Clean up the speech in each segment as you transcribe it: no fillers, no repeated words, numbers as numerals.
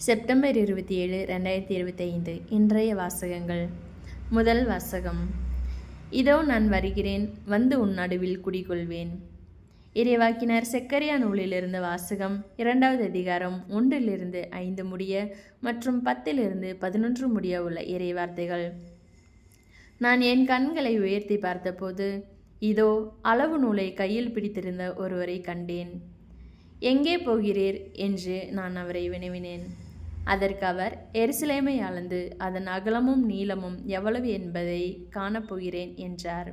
September 27, 2025 இன்றைய வாசகங்கள். முதல் வாசகம். இதோ நான் வருகிறேன், வந்து உன் நடுவில் குடிகொள்வேன். இறைவாக்கினர் செக்கரியா நூலிலிருந்து வாசகம். 2வது அதிகாரம் 1-5 முடிய மற்றும் 10-11 முடிய உள்ள இறைவார்த்தைகள். நான் என் கண்களை உயர்த்தி பார்த்தபோது, இதோ அளவு நூலை கையில் பிடித்திருந்த ஒருவரை கண்டேன். எங்கே போகிறீர் என்று நான் அவரை வினவினேன். அதற்கு அவர், எருசலேமை அளந்து அதன் அகலமும் நீளமும் எவ்வளவு என்பதை காணப்போகிறேன் என்றார்.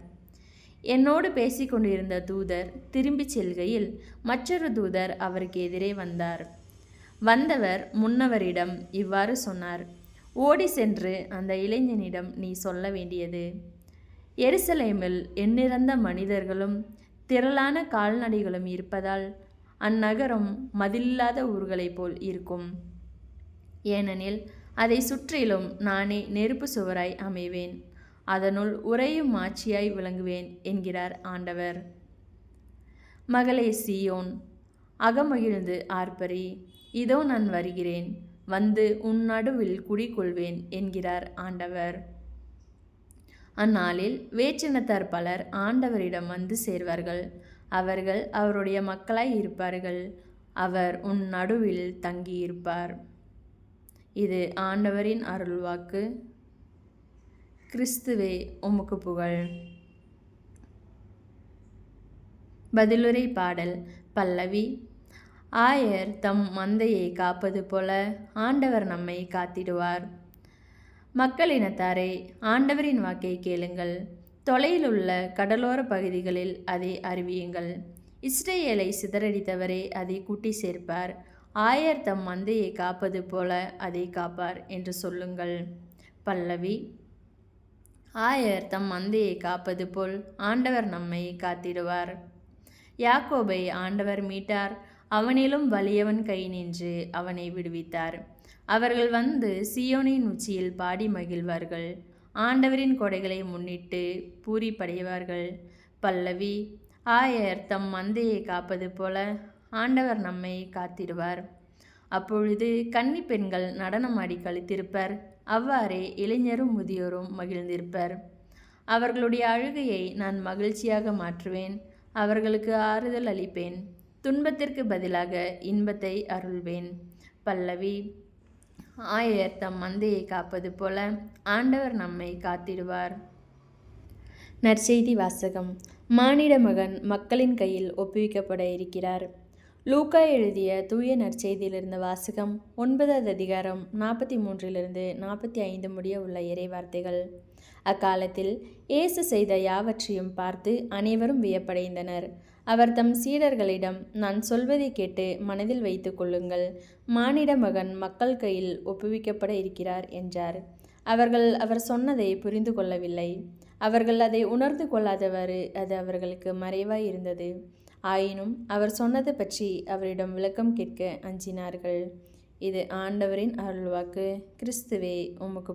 என்னோடு பேசிக்கொண்டிருந்த தூதர் திரும்பிச் செல்கையில் மற்றொரு தூதர் அவருக்கு எதிரே வந்தார். வந்தவர் முன்னவரிடம் இவ்வாறு சொன்னார்: ஓடி சென்று அந்த இளைஞனிடம் நீ சொல்ல வேண்டியது, எருசலேமில் எண்ணிறந்த மனிதர்களும் திரளான கால்நடைகளும் இருப்பதால் அந்நகரம் மதிலில்லாத ஊர்களைப் போல் இருக்கும். ஏனெனில் அதை சுற்றிலும் நானே நெருப்பு சுவராய் அமைவேன், அதனுள் உறையும் மாட்சியாய் விளங்குவேன் என்கிறார் ஆண்டவர். மகளே சீயோன், அகமகிழ்ந்து ஆர்ப்பரி, இதோ நான் வருகிறேன், வந்து உன் நடுவில் குடிகொள்வேன் என்கிறார் ஆண்டவர். அந்நாளில் வேற்றினத்தார் பலர் ஆண்டவரிடம் வந்து சேர்வார்கள். அவர்கள் அவருடைய மக்களாய் இருப்பார்கள். அவர் உன் நடுவில் தங்கியிருப்பார். இது ஆண்டவரின் அருள்வாக்கு. கிறிஸ்துவே உமக்கு புகழ். பதிலுரை பாடல். பல்லவி. ஆயர் தம் மந்தையை காப்பது போல ஆண்டவர் நம்மை காத்திடுவார். மக்களினத்தாரே, ஆண்டவரின் வாக்கை கேளுங்கள். தொலையிலுள்ள கடலோர பகுதிகளில் அதை அறிவியுங்கள். இஸ்ரேலை சிதறடித்தவரே அதை கூட்டி சேர்ப்பார். ஆயர் தம் மந்தையை காப்பது போல அதை காப்பார் என்று சொல்லுங்கள். பல்லவி. ஆயர் தம் மந்தையை காப்பது போல் ஆண்டவர் நம்மை காத்திடுவார். யாக்கோபை ஆண்டவர் மீட்டார், அவனிலும் வலியவன் கை நின்று அவனை விடுவித்தார். அவர்கள் வந்து சீயோனின் உச்சியில் பாடி மகிழ்வார்கள். ஆண்டவரின் கொடைகளை முன்னிட்டு பூரிப்படைவார்கள். பல்லவி. ஆயர் தம் மந்தையை காப்பது போல ஆண்டவர் நம்மை காத்திடுவார். அப்பொழுது கன்னி பெண்கள் நடனமாடி களித்திருப்பர். அவ்வாறே இளைஞரும் முதியோரும் மகிழ்ந்திருப்பர். அவர்களுடைய அழுகையை நான் மகிழ்ச்சியாக மாற்றுவேன். அவர்களுக்கு ஆறுதல் அளிப்பேன். துன்பத்திற்கு பதிலாக இன்பத்தை அருள்வேன். பல்லவி. ஆயர் தம் மந்தையை காப்பது போல ஆண்டவர் நம்மை காத்திடுவார். நற்செய்தி வாசகம். மானிட மகன் மக்களின் கையில் ஒப்புவிக்கப்பட இருக்கிறார். லூக்கா எழுதிய தூய நற்செய்தியிலிருந்து வாசகம். 9வது அதிகாரம் 43-45 முடிய உள்ள இறைவார்த்தைகள். அக்காலத்தில் இயேசு செய்த யாவற்றையும் பார்த்து அனைவரும் வியப்படைந்தனர். அவர் தம் சீடர்களிடம், நான் சொல்வதை கேட்டு மனதில் வைத்து கொள்ளுங்கள். மானிட மகன் மக்கள் கையில் ஒப்புவிக்கப்பட இருக்கிறார் என்றார். அவர்கள் அவர் சொன்னதை புரிந்து கொள்ளவில்லை. அவர்கள் அதை உணர்ந்து கொள்ளாதவாறு அது அவர்களுக்கு மறைவாய் இருந்தது. ஆயினும் அவர் சொன்னது பற்றி அவரிடம் விளக்கம் கேட்க அஞ்சினார்கள். இது ஆண்டவரின் அருள்வாக்கு. கிறிஸ்துவே உமக்கு